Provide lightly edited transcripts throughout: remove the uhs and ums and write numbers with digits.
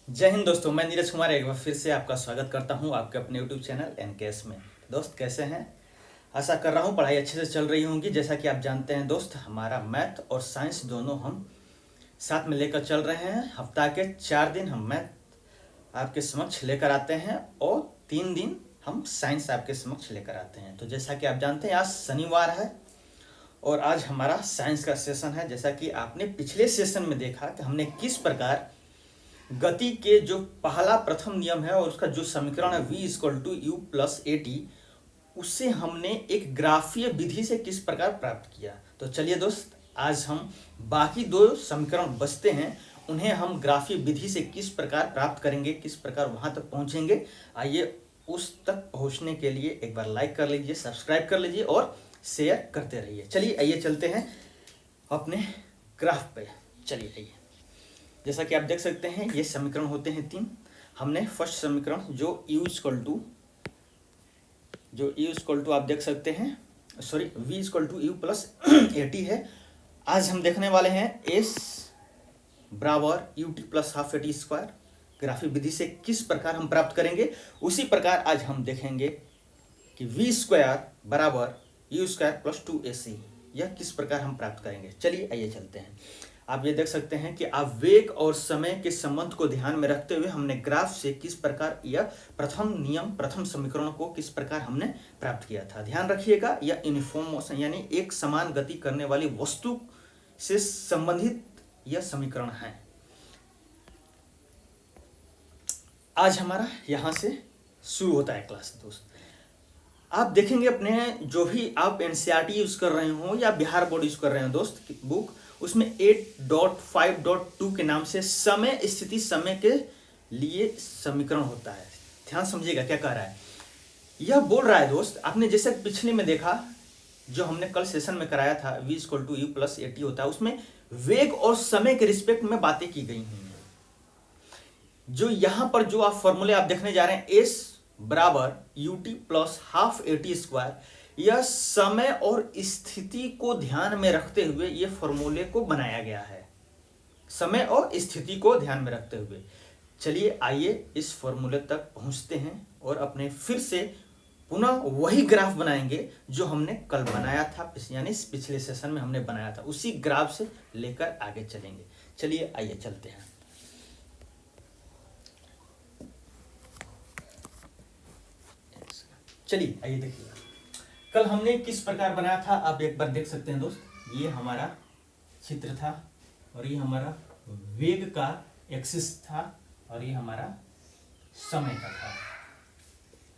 जय हिंद दोस्तों, मैं नीरज कुमार एक बार फिर से आपका स्वागत करता हूं आपके अपने यूट्यूब चैनल एनकेएस में। दोस्त कैसे हैं? आशा कर रहा हूं पढ़ाई अच्छे से चल रही होंगी। जैसा कि आप जानते हैं दोस्त, हमारा मैथ और साइंस दोनों हम साथ में लेकर चल रहे हैं। हफ्ता के 4 दिन हम मैथ आपके समक्ष लेकर आते हैं और 3 दिन हम साइंस आपके समक्ष लेकर आते हैं। तो जैसा कि आप जानते हैं, आज शनिवार है और आज हमारा साइंस का सेशन है। जैसा कि आपने पिछले सेशन में देखा कि हमने किस प्रकार गति के जो पहला प्रथम नियम है और उसका जो समीकरण है v=u+at, उससे हमने एक ग्राफीय विधि से किस प्रकार प्राप्त किया। तो चलिए दोस्त, आज हम बाकी 2 समीकरण बचते हैं, उन्हें हम ग्राफीय विधि से किस प्रकार प्राप्त करेंगे, किस प्रकार वहां तक पहुंचेंगे। आइए, उस तक पहुंचने के लिए एक बार लाइक कर लीजिए, सब्सक्राइब कर लीजिए और शेयर करते रहिए। चलिए आइए चलते हैं अपने ग्राफ पे। चलिए आइए, जैसा कि आप देख सकते हैं ये समीकरण होते हैं 3। हमने फर्स्ट समीकरण जो u आप देख सकते हैं, सॉरी v=u+at है। आज हम देखने वाले हैं s=ut+12at²। ग्राफिक विधि से किस प्रकार हम प्राप्त करेंगे, उसी प्रकार आज हम देखेंगे कि v²u²+2ac यह किस प्रकार हम प्राप्त करेंगे। चलिए आइए चलते हैं। आप ये देख सकते हैं कि आवेग और समय के संबंध को ध्यान में रखते हुए हमने ग्राफ से किस प्रकार यह प्रथम समीकरण को किस प्रकार हमने प्राप्त किया था। ध्यान रखिएगा, यह यूनिफॉर्म मोशन यानी एक समान गति करने वाली वस्तु से संबंधित यह समीकरण है। आज हमारा यहां से शुरू होता है क्लास। दोस्त, आप देखेंगे अपने जो भी आप एनसीईआरटी यूज कर रहे हो या बिहार बोर्ड यूज कर रहे हो दोस्त की बुक, उसमें 8.5.2 के नाम से समय स्थिति समय के लिए समीकरण होता है। ध्यान समझिएगा क्या कह रहा है। यह बोल रहा है दोस्त, आपने जैसे पिछले में देखा जो हमने कल सेशन में कराया था v=u+at होता है, उसमें वेग और समय के रिस्पेक्ट में बातें की गई हैं। जो यहां पर जो आप फॉर्मूले आप देखने जा रहे हैं s=ut+12at², यह समय और स्थिति को ध्यान में रखते हुए यह फॉर्मूले को बनाया गया है। समय और स्थिति को ध्यान में रखते हुए चलिए आइए इस फॉर्मूले तक पहुंचते हैं और अपने फिर से पुनः वही ग्राफ बनाएंगे जो हमने कल बनाया था, यानी पिछले सेशन में हमने बनाया था। उसी ग्राफ से लेकर आगे चलेंगे। चलिए आइए चलते हैं। चलिए आइए देखिए, कल हमने किस प्रकार बनाया था आप एक बार देख सकते हैं दोस्त। ये हमारा चित्र था और ये हमारा वेग का एक्सिस था और ये हमारा समय का था।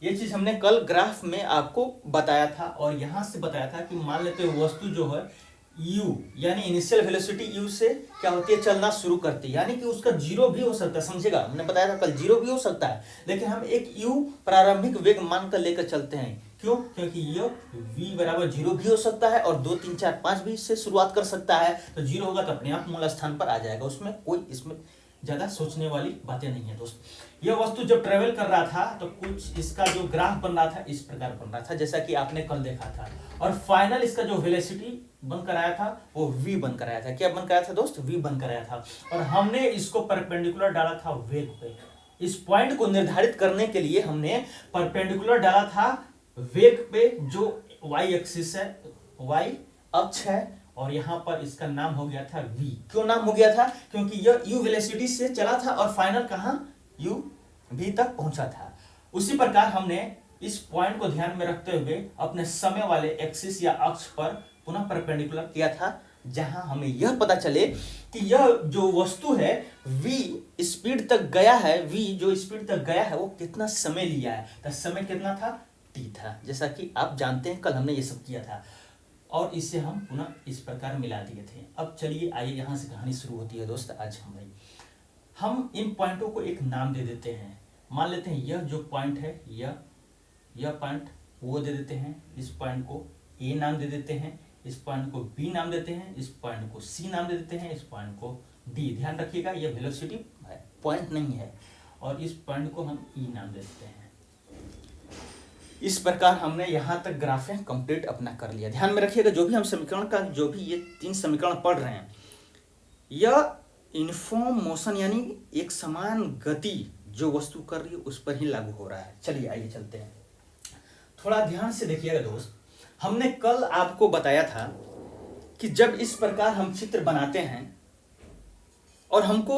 ये चीज हमने कल ग्राफ में आपको बताया था और यहां से बताया था कि मान लेते हैं वस्तु जो है u यानी इनिशियल वेलोसिटी u से क्या होती है, चलना शुरू करती है। यानी कि उसका 0 भी हो सकता है, समझेगा, हमने बताया था कल 0 भी हो सकता है, लेकिन हम एक u प्रारंभिक वेग मानकर लेकर चलते हैं। क्यों? क्योंकि यह v=0 भी हो सकता है और 2 3 4 5 भी इससे शुरुआत कर सकता है। तो 0 होगा तो अपने आप मूल स्थान पर आ जाएगा, उसमें कोई इसमें ज्यादा सोचने वाली बातें नहीं है दोस्त। यह वस्तु जब ट्रेवल कर रहा था तो कुछ इसका जो ग्राफ बन रहा था इस प्रकार बन रहा था, जैसा कि आपने कल देखा था। और फाइनल इसका जो वेलोसिटी बनकर आया था वो v बनकर आया था। क्या बनकर आया था दोस्त? v बनकर आया था। और हमने इसको परपेंडिकुलर डाला था वेग पे। इस पॉइंट को निर्धारित करने के लिए हमने परपेंडिकुलर डाला था वेग पे, जो y एक्सिस है, y अक्ष है, और यहां पर इसका नाम हो गया था v। क्यों नाम हो गया था? क्योंकि यह u वेलोसिटी से चला था और फाइनल कहां u v तक पहुंचा था। उसी प्रकार हमने इस पॉइंट को ध्यान में रखते हुए अपने समय वाले एक्सिस या अक्ष पर पुनः परपेंडिकुलर किया था, जहां हमें यह पता चले कि यह जो वस्तु है v स्पीड तक गया है, v जो स्पीड तक गया है वो कितना समय लिया है। तो समय कितना था? t था, जैसा कि आप जानते हैं कल हमने ये सब किया था और इसे हम पुनः इस प्रकार मिला दिए थे। अब चलिए आइए, यहां से कहानी शुरू होती है दोस्त। आज हम इन पॉइंटों को एक नाम दे देते हैं। मान लेते हैं यह जो पॉइंट है, यह पॉइंट वो दे देते हैं, इस पॉइंट को ए नाम दे देते हैं, इस पॉइंट को बी नाम देते हैं, इस पॉइंट को सी नाम दे देते हैं, इस पॉइंट को डी। ध्यान रखिएगा यह वेलोसिटी है, पॉइंट नहीं है। और इस पॉइंट को हम ई नाम दे देते हैं। इस प्रकार हमने यहां तक ग्राफें कंप्लीट अपना कर लिया। ध्यान में रखिएगा जो भी हम समीकरण का जो भी ये 3 समीकरण पढ़ रहे हैं, यह यूनिफॉर्म मोशन यानी एक समान गति जो वस्तु कर रही है उस पर ही लागू हो रहा है। चलिए आइए चलते हैं, थोड़ा ध्यान से देखिएगा दोस्त। हमने कल आपको बताया था कि जब इस प्रकार हम चित्र बनाते हैं और हमको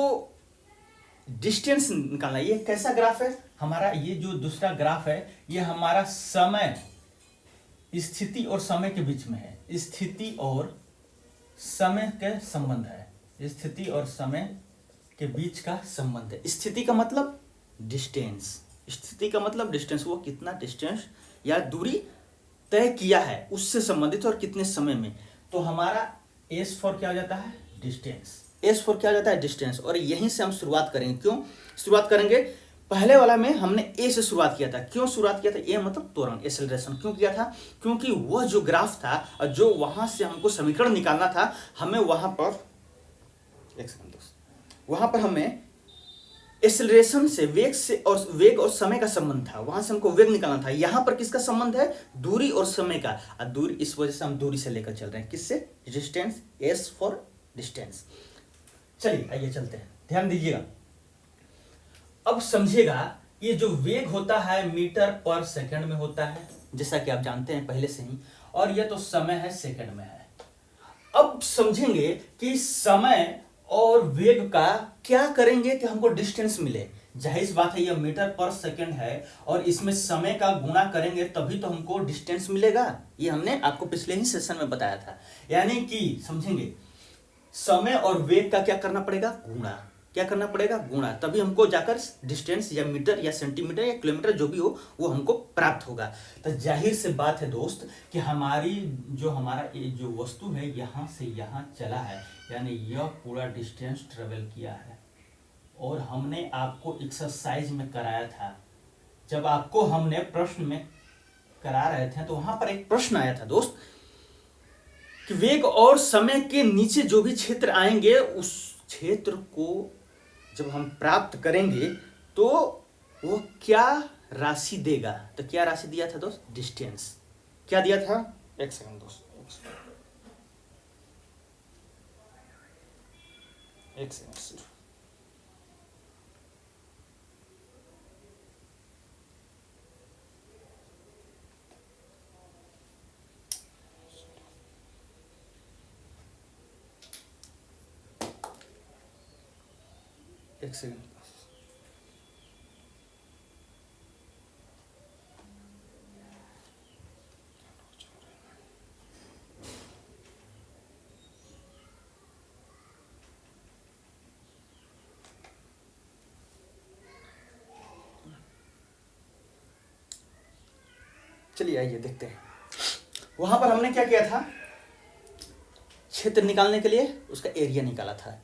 डिस्टेंस निकालना, ये कैसा ग्राफ है हमारा, ये जो दूसरा ग्राफ है ये हमारा समय, स्थिति और समय के बीच में है, स्थिति और समय के संबंध है, स्थिति और समय के बीच का संबंध है। स्थिति का मतलब डिस्टेंस, स्थिति का मतलब डिस्टेंस, वो कितना डिस्टेंस या दूरी तय किया है उससे संबंधित और कितने समय में। तो हमारा एस फॉर क्या हो जाता है, डिस्टेंस, एस फॉर क्या हो जाता है, डिस्टेंस। और यहीं से हम शुरुआत करेंगे। क्यों शुरुआत करेंगे, पहले वाला में हमने ए से शुरुआत किया था। क्यों शुरुआत किया था, ए मतलब त्वरण, एक्सेलरेशन क्यों किया था, क्योंकि वह जो ग्राफ था और जो वहां से हमको समीकरण निकालना था, हमें वहां पर एक सेकंड दोस्त, वहां पर हमें एक्सेलरेशन से वेग और समय का संबंध था, वहां से हमको वेग निकालना था। यहां पर किसका संबंध है, दूरी और समय का। और दूरी, इस वजह से हम दूरी से लेकर चल रहे हैं, किससे, डिस्टेंस, एस फॉर डिस्टेंस। चलिए आइए चलते हैं, ध्यान दीजिएगा। अब समझिएगा, ये जो वेग होता है मीटर पर सेकंड में होता है, जैसा कि आप जानते हैं पहले से ही, और यह तो समय है सेकंड में है। अब समझेंगे कि समय और वेग का क्या करेंगे कि हमको डिस्टेंस मिले। जाहिर बात है, यह मीटर पर सेकंड है और इसमें समय का गुणा करेंगे तभी तो हमको डिस्टेंस मिलेगा। ये हमने आपको पिछले ही सेशन में बताया था। यानी कि समझेंगे, समय और वेग का क्या करना पड़ेगा, गुणा। क्या करना पड़ेगा, गुणा, तभी हमको जाकर डिस्टेंस या मीटर या सेंटीमीटर या किलोमीटर जो भी हो वो हमको प्राप्त होगा। तो जाहिर से बात है दोस्त कि हमारी जो हमारा ये जो वस्तु है यहाँ से यहाँ चला है, यानी यह पूरा डिस्टेंस ट्रेवल किया है। और हमने आपको एक्सरसाइज में कराया था, जब आपको हमने प्रश्न में करा रहे थे तो वहां पर एक प्रश्न आया था दोस्त कि वेग और समय के नीचे जो भी क्षेत्र आएंगे उस क्षेत्र को जब हम प्राप्त करेंगे तो वो क्या राशि देगा। तो क्या राशि दिया था दोस्त, डिस्टेंस। क्या दिया था, एक सेकंड दोस्त, एक सेकंड सिर्फ। एक सेकंड, चलिए आइए देखते हैं। वहां पर हमने क्या किया था, क्षेत्र निकालने के लिए उसका एरिया निकाला था।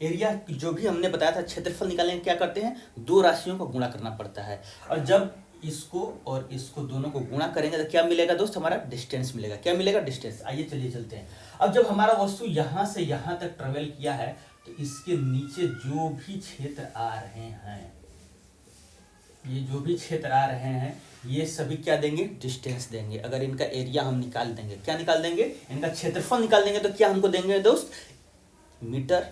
एरिया जो भी हमने बताया था, क्षेत्रफल निकालने के क्या करते हैं, दो राशियों को गुणा करना पड़ता है। और जब इसको और इसको दोनों को गुणा करेंगे तो क्या मिलेगा दोस्त, हमारा डिस्टेंस मिलेगा। क्या मिलेगा, डिस्टेंस। आइए चलिए चलते हैं। अब जब हमारा वस्तु यहाँ से यहाँ तक ट्रेवल किया है तो इसके नीचे जो भी क्षेत्र आ रहे हैं, ये जो भी क्षेत्र आ रहे हैं ये सभी क्या देंगे, डिस्टेंस देंगे। अगर इनका एरिया हम निकाल देंगे, क्या निकाल देंगे, इनका क्षेत्रफल निकाल देंगे तो क्या हमको देंगे दोस्त, मीटर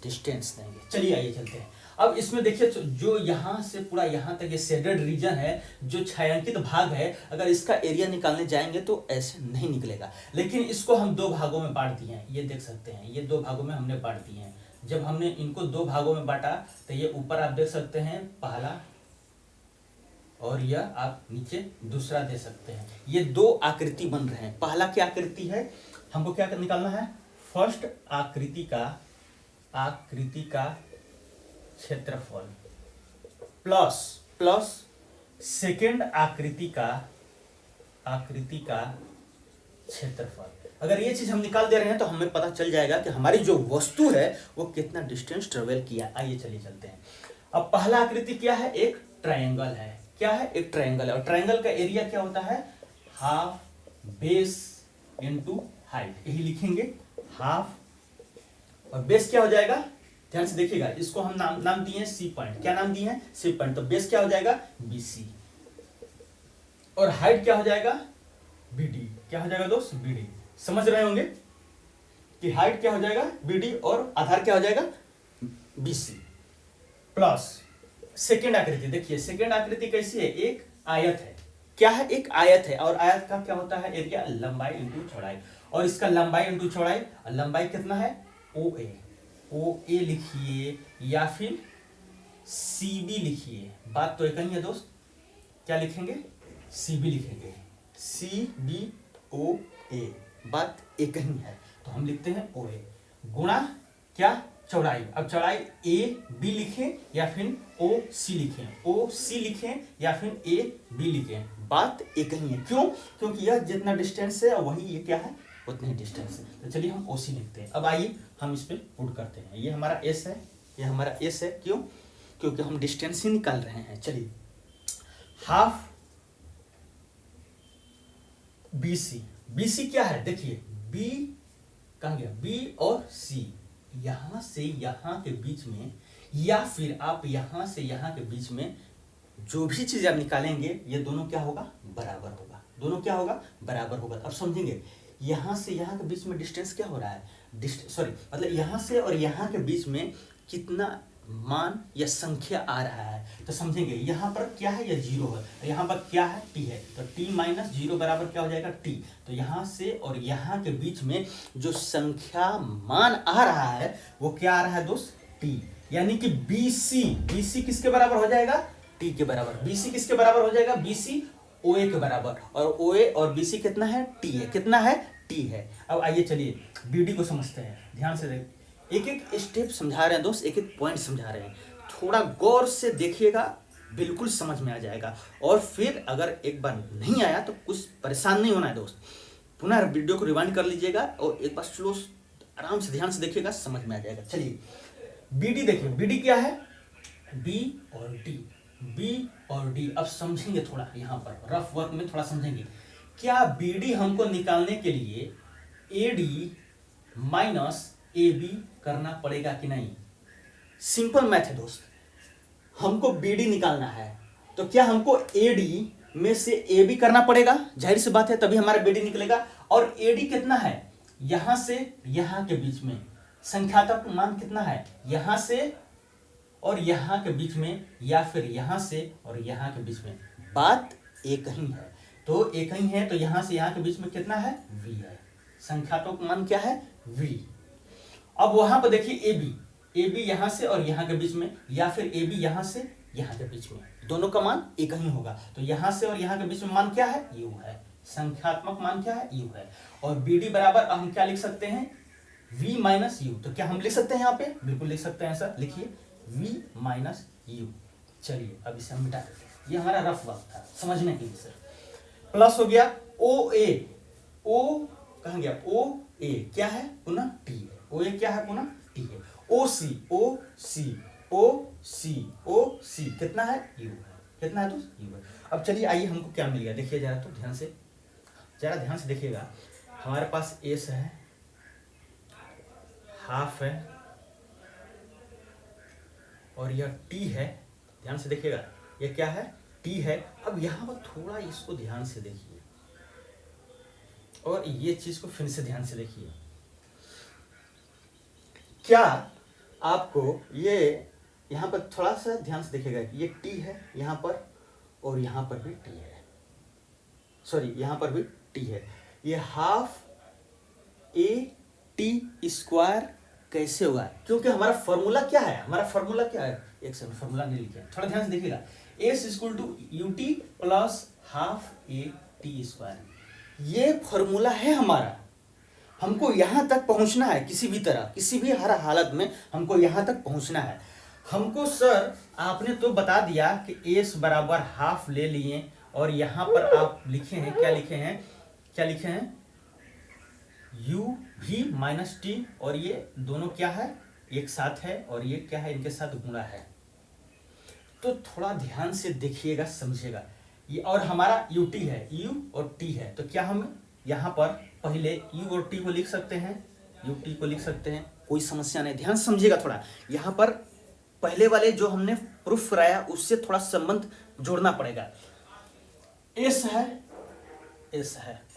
डिस्टेंस देंगे। चलिए आइए चलते हैं। अब इसमें देखिए, जो यहाँ से पूरा यहाँ तक ये शेडेड रीजन है, जो छायांकित भाग है, अगर इसका एरिया निकालने जाएंगे तो ऐसे नहीं निकलेगा। लेकिन इसको हम दो भागों में बांट दिए हैं, ये देख सकते हैं, ये दो भागों में हमने बांट दिए हैं। जब हमने इनको दो भागों में बांटा तो ये ऊपर आप देख सकते हैं पहला, और यह आप नीचे दूसरा दे सकते हैं। ये दो आकृति बन रहे हैं। पहला क्या आकृति है, हमको क्या निकालना है, फर्स्ट आकृति का क्षेत्रफल प्लस सेकेंड आकृति का क्षेत्रफल। अगर ये चीज हम निकाल दे रहे हैं तो हमें पता चल जाएगा कि हमारी जो वस्तु है वो कितना डिस्टेंस ट्रेवल किया। आइए चलिए चलते हैं। अब पहला आकृति क्या है, एक ट्रायंगल है। क्या है, एक ट्रायंगल है। और ट्रायंगल का एरिया क्या होता है, हाफ बेस इनटू हाइट। यही लिखेंगे, हाफ, और बेस क्या हो जाएगा, ध्यान से देखिएगा, इसको हम नाम दिए हैं सी पॉइंट। क्या नाम दिए हैं, सी पॉइंट। तो बेस क्या हो जाएगा, बीसी, और हाइट क्या हो जाएगा, बीडी। क्या हो जाएगा दोस्त, बीडी। समझ रहे होंगे। कि हाइट क्या हो जाएगा BD और आधार क्या हो जाएगा BC प्लस सेकेंड आकृति। देखिए सेकेंड आकृति कैसी है, एक आयत है। क्या है, एक आयत है, और आयत का क्या होता है एरिया, लंबाई इंटू चौड़ाई, और इसका लंबाई इंटू चौड़ाई, लंबाई कितना है OA लिखिए या फिर CB लिखिए, बात तो एक ही है दोस्त। क्या लिखेंगे, CB लिखेंगे, CBOA, बात एक ही है, तो हम लिखते हैं OA गुणा क्या, चौड़ाई। अब चौड़ाई AB लिखें या फिर OC लिखें, OC लिखें या फिर AB लिखें, बात एक ही है। क्यों, क्योंकि यह जितना डिस्टेंस है वही ये क्या है, उतने ही डिस्टेंस है। तो चलिए हम OC लिखते हैं। अब आइए हम इस पे पुट करते हैं। ये हमारा S है, ये हमारा S है। क्यों, क्योंकि हम डिस्टेंस ही निकाल रहे हैं। चलिए हाफ BC क्या है, देखिए B कहाँ गया, B और C, यहां से यहां के बीच में, या फिर आप यहां से यहां के बीच में जो भी चीज आप निकालेंगे ये दोनों क्या होगा, बराबर होगा। दोनों क्या होगा, बराबर होगा। अब समझेंगे, यहां से यहां के बीच में डिस्टेंस क्या हो रहा है, मतलब यहां से और यहां के बीच में कितना मान या संख्या आ रहा है, तो समझेंगे यहाँ पर क्या है, यह 0 है, यहाँ पर क्या है, T है, तो T माइनस 0 बराबर क्या हो जाएगा, T। तो यहाँ से और यहाँ के बीच में जो संख्या मान आ रहा है वो क्या आ रहा है दोस्त, T, यानी कि BC किसके बराबर हो जाएगा, T के बराबर। BC किसके बराबर हो जाएगा, BC OA के बराबर, और OA और BC कितना है, T है, कितना है, T है। अब आइए चलिए BD को समझते हैं, ध्यान से देखिए, एक एक स्टेप समझा रहे हैं दोस्त, एक एक पॉइंट समझा रहे हैं, थोड़ा गौर से देखिएगा, बिल्कुल समझ में आ जाएगा। और फिर अगर एक बार नहीं आया तो कुछ परेशान नहीं होना है दोस्त, पुनः वीडियो को रिवाइंड कर लीजिएगा और एक बार स्लो आराम से ध्यान से देखिएगा, समझ में आ जाएगा। चलिए BD देखिए, BD क्या है, B और D। अब समझेंगे थोड़ा, यहाँ पर रफ वर्क में थोड़ा समझेंगे, क्या BD हमको निकालने के लिए AD माइनस AB करना पड़ेगा कि नहीं। सिंपल मैथ है दोस्त, हमको BD निकालना है तो क्या हमको AD में से AB करना पड़ेगा, जाहिर सी बात है, तभी हमारा BD निकलेगा। और AD कितना है, यहां से यहां के बीच में संख्यात्मक मान कितना है, यहां से और यहां के बीच में, या फिर यहां से और यहां के बीच में, बात एक ही है। तो एक ही है, तो यहां से यहां के बीच में कितना है, V है, संख्यात्मक मान क्या है, V। अब वहां पर देखिए AB यहां से और यहां के बीच में, या फिर AB यहां से यहां के बीच में, दोनों का मान एक ही होगा। तो यहां से और यहां के बीच में मान क्या है, U है, संख्यात्मक मान क्या है, U है। और BD बराबर हम क्या लिख सकते हैं, V माइनस U। तो क्या हम लिख सकते हैं यहाँ पे, बिल्कुल लिख सकते हैं सर, लिखिए V माइनस U। चलिए अब इसे हम मिटा देते हैं, ये हमारा रफ वर्क था समझने के लिए सर। प्लस हो गया OA, O कहाँ गया, OA क्या है, पुनः T है, OA क्या है, पुनः T है। OC कितना है, U है, कितना है दोस्त, U है। अब चलिए आइए हमको क्या मिल गया, देखिए जरा, तो जरा ध्यान से देखिएगा, हमारे पास S है, हाफ है, और यह T है, ध्यान से देखिएगा, यह क्या है, T है। अब यहाँ पर थोड़ा इसको ध्यान से देखिए, और ये चीज को फिर से ध्यान से देखिए, क्या आपको ये यहाँ पर थोड़ा सा ध्यान से देखिएगा, ये T है यहाँ पर, और यहाँ पर भी T है, सॉरी यहाँ पर भी T है। ये हाफ AT स्क्वायर कैसे होगा, क्योंकि हमारा फॉर्मूला क्या है, हमारा फॉर्मूला क्या है, एक सेकंड, फॉर्मूला नहीं लिखा, थोड़ा ध्यान से देखिएगा, S equal to UT plus half AT square, ये फॉर्मूला है हमारा। हमको यहां तक पहुंचना है, किसी भी तरह, किसी भी हर हालत में हमको यहां तक पहुंचना है। हमको सर आपने तो बता दिया कि S बराबर हाफ ले लिए, और यहां पर आप लिखे हैं, क्या लिखे हैं, UV माइनस T, और ये दोनों क्या है, एक साथ है, और ये क्या है, इनके साथ गुणा है। तो थोड़ा ध्यान से देखिएगा, समझिएगा, ये और हमारा UT है, U और T है, तो क्या हम यहाँ पर पहले U और T को लिख सकते हैं, UT को लिख सकते हैं, कोई समस्या नहीं। ध्यान समझिएगा थोड़ा, यहाँ पर पहले वाले जो हमने प्रूफ कराया उससे थोड़ा संबंध जोड़ना पड़ेगा। S है,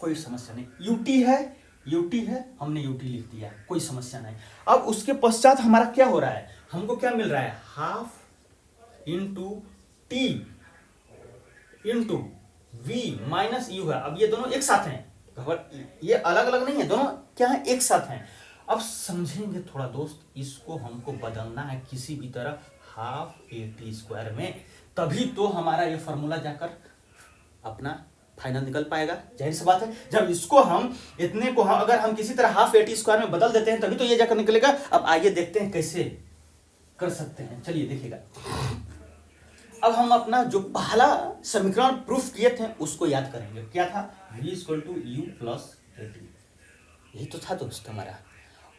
कोई समस्या नहीं, UT है, यूटी है, हमने यूटी लिख दिया, कोई समस्या नहीं। अब उसके पश्चात हमारा क्या हो रहा है, हमको क्या मिल रहा है, half into T into V minus U है। अब ये दोनों एक साथ हैं, ये अलग अलग नहीं है, दोनों क्या है, एक साथ हैं। अब समझेंगे थोड़ा दोस्त, इसको हमको बदलना है किसी भी तरह हाफ ए टी स्क्वायर में, तभी तो हमारा ये फॉर्मूला जाकर अपना फाइनल निकल पाएगा। जाहिर सी बात है, जब इसको हम इतने को हम अगर हम किसी तरह हाफ ए टी स्क्वायर में बदल देते हैं तभी तो ये जाकर निकलेगा। अब आइए देखते हैं कैसे कर सकते हैं, चलिए देखिएगा। अब हम अपना जो पहला समीकरण प्रूफ किए थे उसको याद करेंगे, क्या था, v equal to U plus A T, यही तो था दोस्त हमारा।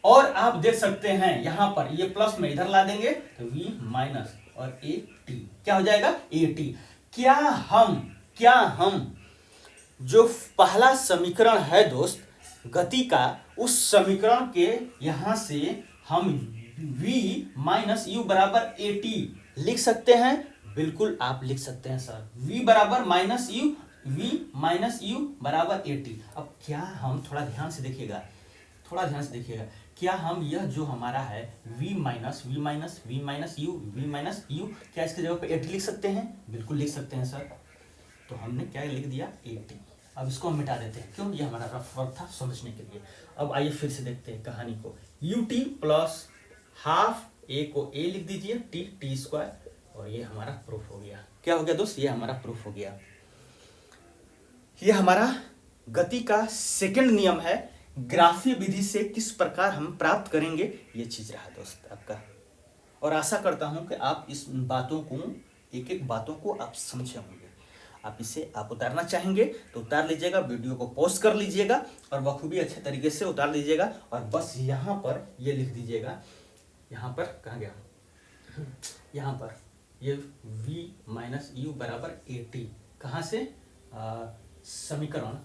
और आप देख सकते हैं यहां पर ये प्लस में इधर ला देंगे तो v माइनस और ए टी क्या हो जाएगा, ए टी। क्या हम जो पहला समीकरण है दोस्त गति का, उस समीकरण के यहां से हम v माइनस यू बराबर ए टी लिख सकते हैं? बिल्कुल आप लिख सकते हैं सर, v बराबर minus you, v minus you बराबर ए टी। अब क्या हम थोड़ा ध्यान से देखिएगा, क्या हम यह जो हमारा है v माइनस यू क्या इसके जगह पे ए टी लिख सकते हैं? बिल्कुल लिख सकते हैं सर। तो हमने क्या लिख दिया, ए टी। अब इसको हम मिटा देते हैं, क्यों, ये हमारा रफ वर्क था समझने के लिए। अब आइए फिर से देखते हैं कहानी को, यू टी प्लस हाफ ए को ए लिख दीजिए, टी टी स्क्वायर, और ये हमारा प्रूफ हो गया। क्या हो गया दोस्त, ये हमारा प्रूफ हो गया। ये हमारा गति का सेकंड नियम है, ग्राफीय विधि से किस प्रकार हम प्राप्त करेंगे, ये चीज रहा दोस्त आपका। और आशा करता हूं कि आप इस बातों को, एक एक बातों को आप समझे होंगे। आप इसे आप उतारना चाहेंगे तो उतार लीजिएगा, वीडियो को पॉज कर लीजिएगा और बखूबी अच्छे तरीके से उतार लीजिएगा। और बस यहाँ पर ये लिख दीजिएगा, यहाँ पर कहाँ गया, यहाँ पर ये v माइनस यू बराबर ए टी, कहाँ से, समीकरण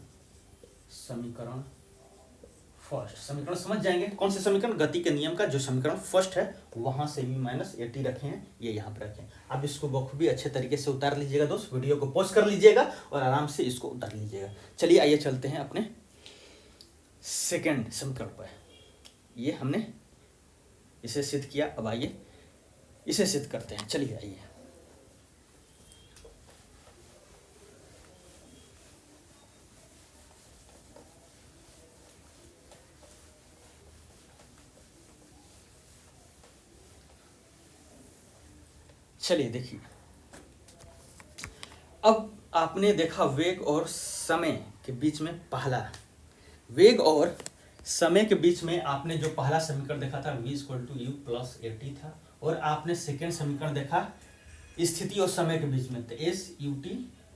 फर्स्ट, समीकरण समझ जाएंगे कौन से समीकरण, गति के नियम का जो समीकरण फर्स्ट है वहां से v माइनस ए टी रखे हैं, ये यहाँ पर रखें। अब इसको बखूबी अच्छे तरीके से उतार लीजिएगा दोस्त, वीडियो को पॉज कर लीजिएगा और आराम से इसको उतार लीजिएगा। चलिए आइए चलते हैं अपने सेकेंड समीकरण पर। ये हमने इसे सिद्ध किया, अब आइए इसे सिद्ध करते हैं। चलिए आइए, चलिए देखिए। अब आपने देखा वेग और समय के बीच में पहला, वेग और समय के बीच में आपने जो पहला समीकरण देखा था v equal to U plus A T था, और आपने सेकेंड समीकरण देखा स्थिति और समय के बीच में, तो S U T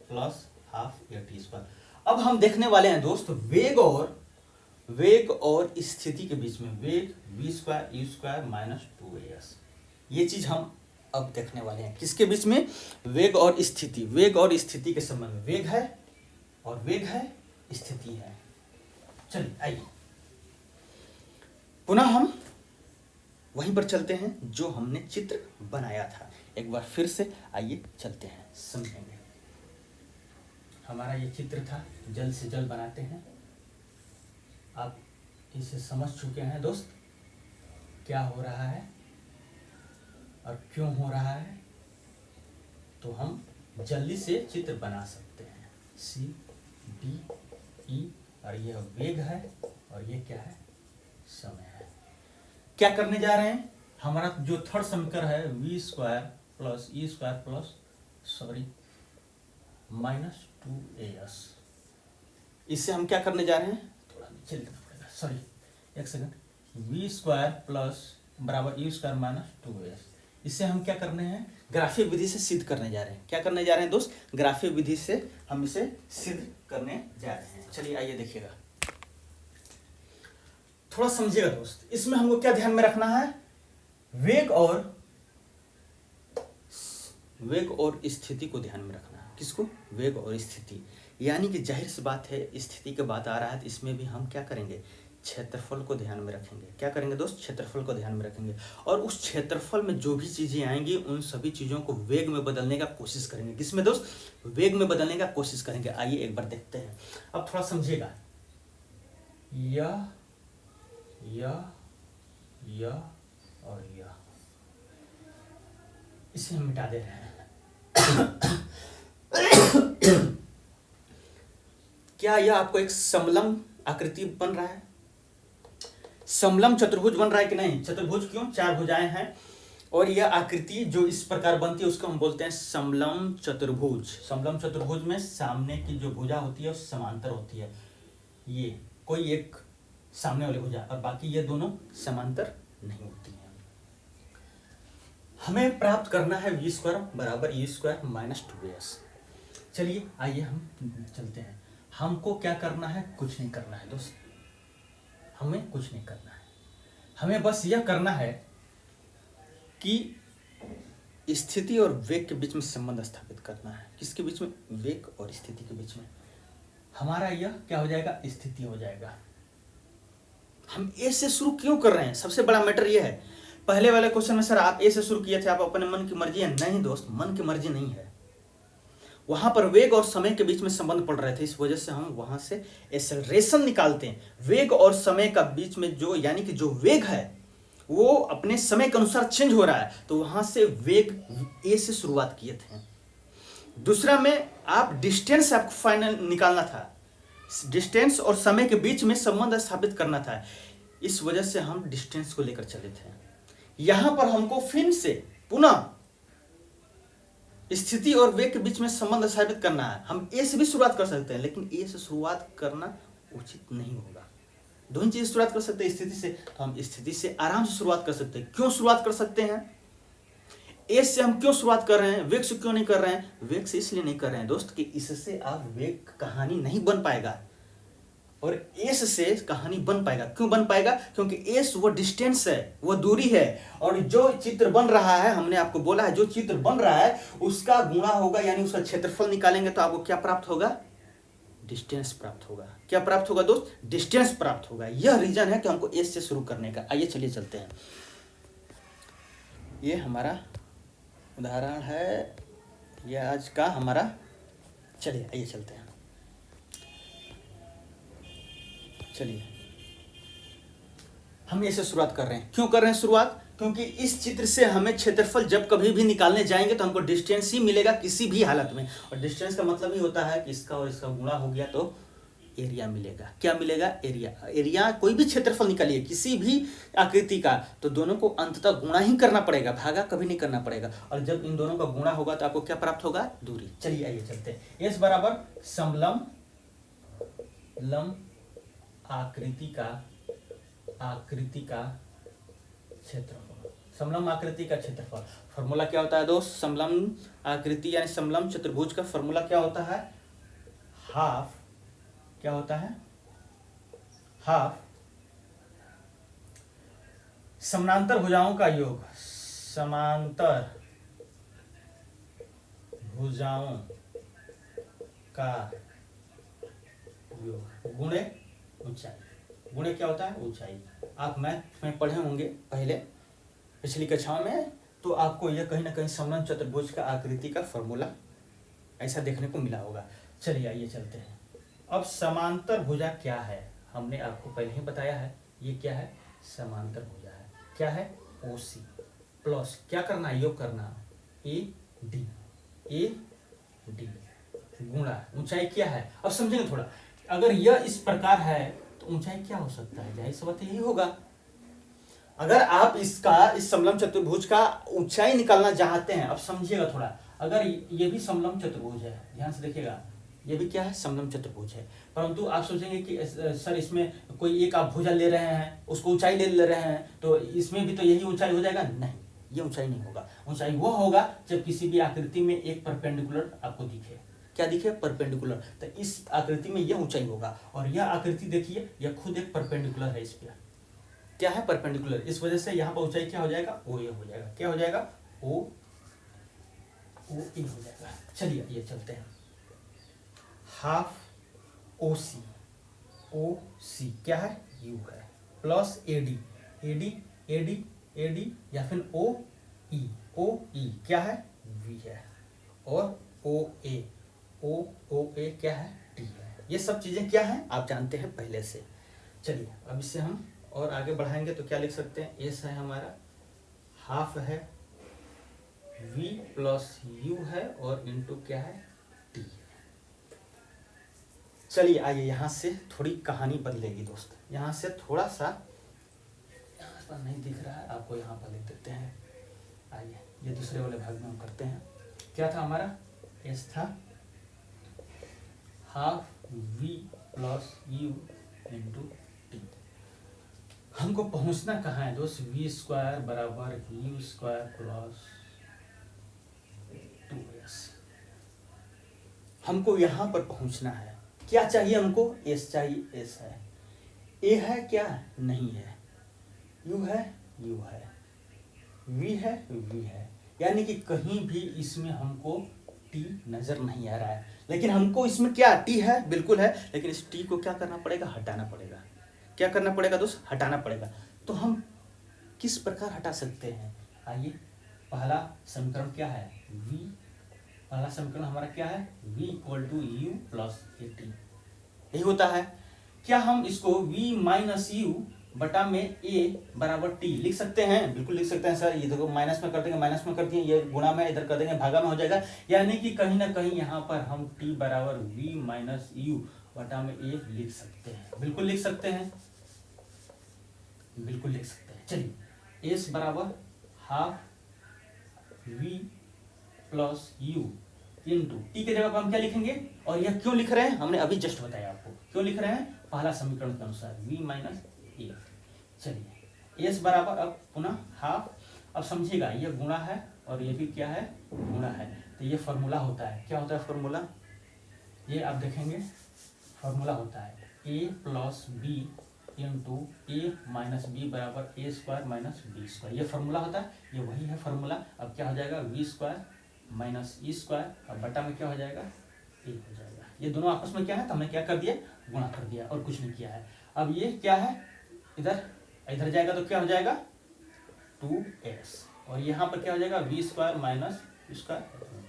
plus half A T square. अब हम देखने वाले हैं दोस्त वेग और स्थिति के बीच में, वेग v square U square minus two A S, ये चीज हम अब देखने वाले हैं। किसके बीच में, वेग और स्थिति, वेग और स्थिति के संबंध में, वेग है और वेग है, स्थिति है। चलिए आइए पुनः हम वहीं पर चलते हैं जो हमने चित्र बनाया था। एक बार फिर से आइए चलते हैं, समझेंगे। हमारा ये चित्र था, जल्द से जल्द बनाते हैं। आप इसे समझ चुके हैं दोस्त, क्या हो रहा है और क्यों हो रहा है, तो हम जल्दी से चित्र बना सकते हैं। सी डी ई, और यह वेग है और ये क्या है, समय है। क्या करने जा रहे हैं, हमारा जो थर्ड समीकरण है v square plus E square plus minus two A S, इससे हम क्या करने जा रहे हैं, थोड़ा नीचे लिखना पड़ेगा, सॉरी एक सेकंड, v स्क्वायर प्लस बराबर E square minus two A S, इससे हम क्या करने हैं, ग्राफीय विधि से सिद्ध करने जा रहे हैं। क्या करने जा रहे हैं दोस्त, ग्राफीय विधि से हम इसे सिद्ध करने जा रहे हैं। चलिए आइए देखिएगा, थोड़ा समझिएगा दोस्त। इसमें हमको क्या ध्यान में रखना है, वेग और स्थिति को ध्यान में रखना है। किसको, वेग और स्थिति, यानी कि जाहिर सी बात है स्थिति की बात आ रहा है तो इसमें भी हम क्या करेंगे, क्षेत्रफल को ध्यान में रखेंगे। क्या करेंगे दोस्त, क्षेत्रफल को ध्यान में रखेंगे, और उस क्षेत्रफल में जो भी चीजें आएंगी उन सभी चीजों को वेग में बदलने का कोशिश करेंगे। किसमें दोस्त, वेग में बदलने का कोशिश करेंगे। आइए एक बार देखते हैं, अब थोड़ा समझिएगा। यह यह और यह, इसे हम मिटा दे रहे हैं। क्या यह आपको एक समलम आकृति बन रहा है? समलम चतुर्भुज बन रहा है कि नहीं? चतुर्भुज क्यों? 4 भुजाएं हैं और यह आकृति जो इस प्रकार बनती है उसको हम बोलते हैं समलम चतुर्भुज। समलम चतुर्भुज में सामने की जो भुजा होती है वो समांतर होती है, ये कोई एक सामने वाली भुजा, और बाकी ये दोनों समांतर नहीं होती हैं। हमें प्राप्त करना है v स्क्वायर बराबर e स्क्वायर माइनस 2as। चलिए आइए हम चलते हैं। हमको क्या करना है? कुछ नहीं करना है दोस्त, हमें कुछ नहीं करना है। हमें बस यह करना है कि स्थिति और वेग के बीच में संबंध स्थापित करना है। किसके बीच में? वेग और स्थिति के बीच में। हमारा यह क्या हो जाएगा? स्थिति हो जाएगा। हम ए से शुरू क्यों कर रहे हैं? सबसे बड़ा मैटर यह है। पहले वाले क्वेश्चन में सर आप ए से शुरू किए थे, आप अपने मन की मर्जी है। नहीं दोस्त, मन की मर्जी नहीं है। वहां पर वेग और समय के बीच में संबंध पड़ रहे थे, इस वजह से हम वहां से एक्सेलरेशन निकालते हैं। वेग और समय का बीच में जो, यानी कि जो वेग है वो अपने समय के अनुसार चेंज हो रहा है, तो वहां से वेग ए से शुरुआत किए थे। दूसरा में आप डिस्टेंस आपको फाइनल निकालना था, डिस्टेंस और समय के बीच में संबंध स्थापित करना था, इस वजह से हम डिस्टेंस को लेकर चले थे। यहां पर हमको फिर से पुनः स्थिति और वेग के बीच में संबंध स्थापित करना है। हम ए से भी शुरुआत कर सकते हैं, लेकिन ए से शुरुआत करना उचित नहीं होगा। दोनों चीज शुरुआत कर सकते हैं स्थिति से, तो हम स्थिति से आराम से शुरुआत कर सकते हैं। क्यों शुरुआत कर सकते हैं? ए से हम क्यों शुरुआत कर रहे हैं? वेग से क्यों नहीं कर रहे हैं? वेग से इसलिए नहीं कर रहे हैं दोस्त कि इससे आप वेग कहानी नहीं बन पाएगा, और एस से कहानी बन पाएगा। क्यों बन पाएगा? क्योंकि एस वो डिस्टेंस है, वो दूरी है, और जो चित्र बन रहा है, हमने आपको बोला है जो चित्र बन रहा है उसका गुणा होगा, यानी उसका क्षेत्रफल निकालेंगे तो आपको क्या प्राप्त होगा? डिस्टेंस प्राप्त होगा। क्या प्राप्त होगा दोस्त? डिस्टेंस प्राप्त होगा। यह रीजन है कि हमको एस से शुरू करने का। आइए चलिए चलते हैं। ये हमारा उदाहरण है, यह आज का हमारा। चलिए आइए चलते हैं। चलिए हम ऐसे शुरुआत कर रहे हैं। क्यों कर रहे हैं शुरुआत? क्योंकि इस चित्र से हमें क्षेत्रफल जब कभी भी निकालने जाएंगे तो हमको डिस्टेंस ही मिलेगा किसी भी हालत में, और डिस्टेंस का मतलब ही होता है कि इसका और इसका गुणा हो गया तो एरिया मिलेगा। क्या मिलेगा? एरिया। एरिया कोई भी क्षेत्रफल निकालिए किसी भी आकृति का, तो दोनों को अंततः गुणा ही करना पड़ेगा, भागा कभी नहीं करना पड़ेगा। और जब इन दोनों का गुणा होगा तो आपको क्या प्राप्त होगा? दूरी। चलिए आइए चलते हैं। एस बराबर समलम आकृति का क्षेत्रफल। समलम आकृति का क्षेत्रफल फॉर्मूला क्या होता है दोस्त? समलम आकृति यानी समलम चतुर्भुज का फॉर्मूला क्या होता है? हाफ, क्या होता है? हाफ समानांतर भुजाओं का योग, समांतर भुजाओं का योग गुणे ऊंचाई। गुणे क्या होता है? ऊंचाई। आप मैथ में पढ़े होंगे पहले पिछली कक्षाओं में, तो आपको यह कहीं ना कहीं समलम चतुर्भुज का आकृति का फॉर्मूला ऐसा देखने को मिला होगा। चलिए आइए चलते हैं। अब समांतर भुजा क्या है? हमने आपको पहले ही बताया है, ये क्या है? समांतर भुजा है। क्या है? OC प्लस क्या करना है? योग करना, AD गुणा ऊंचाई क्या है? अब समझेंगे थोड़ा। अगर यह इस प्रकार है तो ऊंचाई क्या हो सकता है? जाहिर सी बात यही होगा। अगर आप इस समलम चतुर्भुज का ऊंचाई निकालना चाहते हैं, अब समझिएगा थोड़ा। अगर ये भी समलम चतुर्भुज है, ध्यान से देखिएगा, ये भी क्या है? समलम चतुर्भुज है, परंतु आप सोचेंगे कि सर इसमें कोई एक आप भुजा ले रहे हैं, उसको ऊंचाई ले रहे हैं, तो इसमें भी तो यही ऊंचाई हो जाएगा। नहीं, ये ऊंचाई नहीं होगा। ऊंचाई वो होगा जब किसी भी आकृति में एक परपेंडिकुलर आपको दिखे। क्या दिखे? परपेंडिकुलर। तो इस आकृति में यह ऊंचाई होगा, और यह आकृति देखिए, यह खुद एक परपेंडिकुलर है। इस पर क्या है? परपेंडिकुलर। इस वजह से यहाँ पर ऊंचाई क्या हो जाएगा? OA हो जाएगा। क्या हो जाएगा? OA हो जाएगा। चलिए ये चलते हैं। हाफ OC क्या है? U है, प्लस AD या फिर OE क्या है? V है, और OA क्या है? T है। ये सब चीजें क्या है? आप जानते हैं पहले से। चलिए अब इससे हम और आगे बढ़ाएंगे तो क्या लिख सकते हैं, एस है हमारा, हाफ है, v प्लस यू है और इनटू क्या है, टी। चलिए आइए यहाँ से थोड़ी कहानी बदलेगी दोस्त, यहाँ से थोड़ा सा, यहाँ पर नहीं दिख रहा है आपको, यहाँ पर लिख देते हैं। आइए ये दूसरे वाले भाग में हम करते हैं। क्या था हमारा, एस था half v plus U into T. हमको पहुंचना कहाँ है दोस्त, वी स्क्वायर बराबर यू स्क्वायर प्लस 2s। हमको यहाँ पर पहुंचना है, क्या चाहिए हमको, एस चाहिए, एस है, ए है क्या, नहीं है, यू है, यू है, वी है, वी है, यानी कि कहीं भी इसमें हमको टी नजर नहीं आ रहा है। लेकिन हमको इसमें क्या, टी है, बिल्कुल है, लेकिन इस टी को क्या करना पड़ेगा, हटाना पड़ेगा। क्या करना पड़ेगा दोस्त, हटाना पड़ेगा। तो हम किस प्रकार हटा सकते हैं, आइए, पहला समीकरण क्या है, v, पहला समीकरण हमारा क्या है, v equal to U plus A T, यही होता है। क्या हम इसको v माइनस यू बटा में a बराबर टी लिख सकते हैं, बिल्कुल लिख सकते हैं सर। ये देखो माइनस में कर देंगे, माइनस में कर दिए, ये गुणा में इधर कर देंगे, भागा में हो जाएगा, यानी कि कहीं ना कहीं यहाँ पर हम t बराबर v माइनस यू बटा में a लिख सकते हैं, बिल्कुल लिख सकते हैं, बिल्कुल लिख सकते हैं। चलिए s बराबर half v plus U into T के जगह पर हम क्या लिखेंगे, और यह क्यों लिख रहे हैं, हमने अभी जस्ट बताया आपको क्यों लिख रहे हैं, पहला समीकरण के अनुसार v माइनस ए। चलिए s बराबर अब पुनः हाफ, अब समझिएगा ये गुणा है और ये भी क्या है, गुणा है, तो ये फॉर्मूला होता है, क्या होता है फॉर्मूला, ये आप देखेंगे फॉर्मूला होता है a plus B into A minus B बराबर A square minus B square, ये फॉर्मूला होता है, ये वही है फॉर्मूला। अब क्या हो जाएगा, V square minus E square, अब बटा में क्या हो जाएगा, ए हो जाएगा। ये दोनों आपस में क्या है, तो हमने क्या कर दिया, गुणा कर दिया और कुछ नहीं किया है। अब ये क्या है, इधर इधर जाएगा तो क्या हो जाएगा 2s, और यहाँ पर क्या हो जाएगा v स्क्वायर माइनस स्क्वायर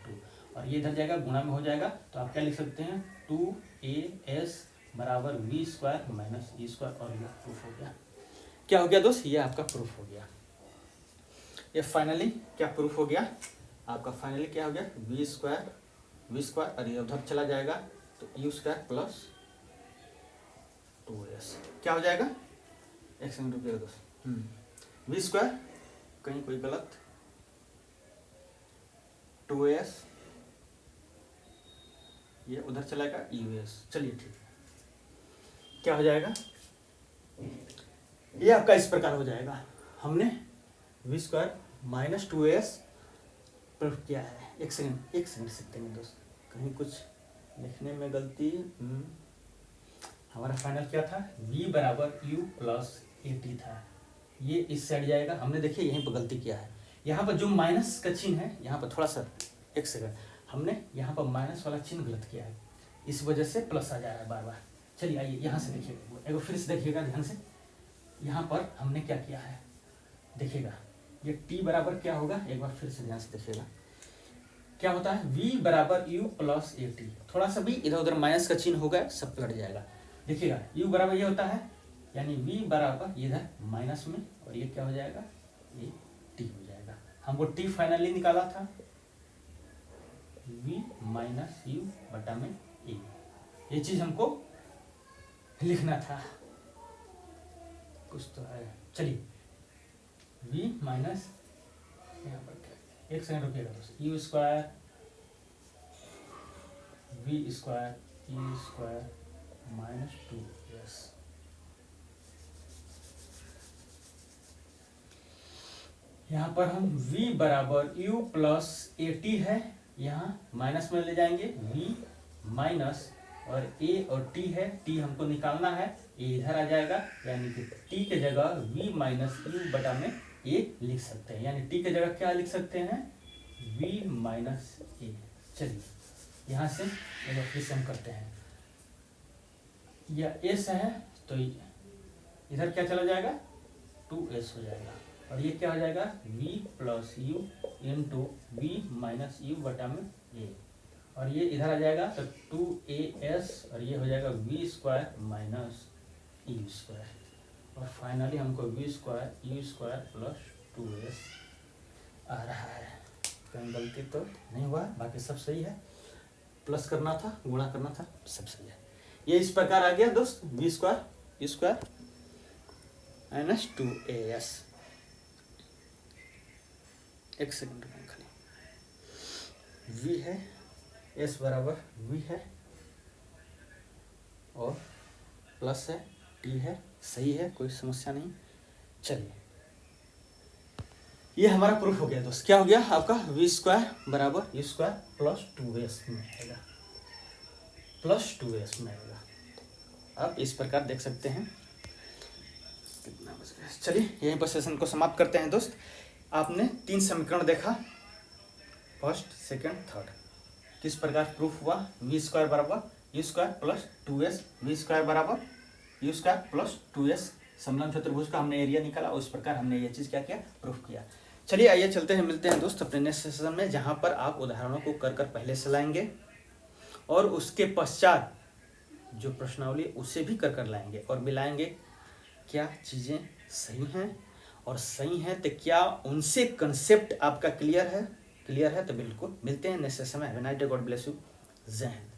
2, और ये इधर जाएगा गुणा में हो जाएगा, तो आप क्या लिख सकते हैं 2as बराबर v square minus E square, और ये प्रूफ हो गया। क्या हो गया दोस्त, ये आपका प्रूफ हो गया, ये फाइनली क्या प्रूफ हो गया आपका, फाइनली क्या हो गया, v स्क्वायर और ये उधर चला जाएगा तो u स्क्वायर प्लस 2s क्या हो जाएगा, एक सेकंड रुपये दोस्त, वी स्क्वायर कहीं कोई गलत, 2s ये उधर चलाएगा us, चलिए ठीक है, क्या हो जाएगा, ये आपका इस प्रकार हो जाएगा। हमने we square minus 2s proof किया है। एक सेकंड सकते हैं दोस्त, कहीं कुछ लिखने में गलती, हमारा फाइनल क्या था, v बराबर u प्लस ए टी था, ये इस साइड जाएगा, हमने देखिए यहीं पर गलती किया है, यहाँ पर जो माइनस का चिन्ह है, यहाँ पर थोड़ा सा एक सेकंड, हमने यहाँ पर माइनस वाला चिन्ह गलत किया है, इस वजह से प्लस आ जा रहा है बार बार। चलिए आइए यहाँ से देखिएगा, एक बार फिर से देखिएगा ध्यान से, यहाँ पर हमने क्या किया है देखिएगा, ये t बराबर क्या होगा, एक बार फिर से ध्यान से देखिएगा, क्या होता है v बराबर u प्लस ए टी, थोड़ा सा भी इधर उधर माइनस का चिन्ह होगा, सब पलट जाएगा। देखिएगा u बराबर ये होता है, यानी v बराबर इधर माइनस में, और ये क्या हो जाएगा, ये t हो जाएगा। हमको t फाइनली निकाला था v माइनस यू बटा में a, ये चीज हमको लिखना था, कुछ तो है। चलिए v माइनस, यहाँ पर क्या, एक सेकंड रुकिएगा दोस्तों, U square V square E square minus 2s, यहाँ पर हम v बराबर u प्लस ए टी है, यहाँ माइनस में ले जाएंगे v माइनस, और a और t है, t हमको निकालना है, a इधर आ जाएगा, यानी कि t के जगह v माइनस यू बटा में a लिख सकते हैं, यानी t के जगह क्या लिख सकते हैं, v माइनस ए। चलिए यहाँ से फिर से हम करते हैं, यह s है तो इधर क्या चला जाएगा 2s हो जाएगा, और ये क्या हो जाएगा v plus U into V minus U बटा में a, और ये इधर आ जाएगा तो 2as, और ये हो जाएगा v square minus E square, और फाइनली हमको V square U square plus 2s आ रहा है। कहीं गलती तो नहीं हुआ, बाकी सब सही है। प्लस करना था, गुणा करना था, सब सही है। ये इस प्रकार आ गया दोस्त, V square U square minus 2as। एक सेकंड में खाली, v है, s बराबर v है और प्लस है, t है, सही है, कोई समस्या नहीं। चलिए, ये हमारा प्रूफ हो गया दोस्त। क्या हो गया आपका, वी स्क्वायर बराबर यू स्क्वायर प्लस 2s में आएगा, प्लस 2s में आएगा। आप इस प्रकार देख सकते हैं। कितना बच गया, चलिए यहीं पर सेशन को समाप्त करते हैं दोस्त। आपने 3 समीकरण देखा, फर्स्ट, सेकंड, थर्ड। किस प्रकार प्रूफ हुआ, वी स्क्वायर बराबर U square plus 2s, V square बराबर यू स्क्वायर प्लस 2s। समलंब चतुर्भुज का हमने एरिया निकाला, उस प्रकार हमने ये चीज़ क्या किया, प्रूफ किया। चलिए आइए चलते हैं, मिलते हैं दोस्त अपने नेक्स्ट सेशन में, जहाँ पर आप उदाहरणों को कर पहले से लाएंगे और उसके पश्चात जो प्रश्नावली उसे भी कर लाएंगे और मिलाएंगे क्या चीज़ें सही हैं, और सही हैं तो क्या उनसे कंसेप्ट आपका क्लियर है तो बिल्कुल मिलते हैं नेक्स्ट सेशन में। Have a nice day, God bless you, जय हिंद।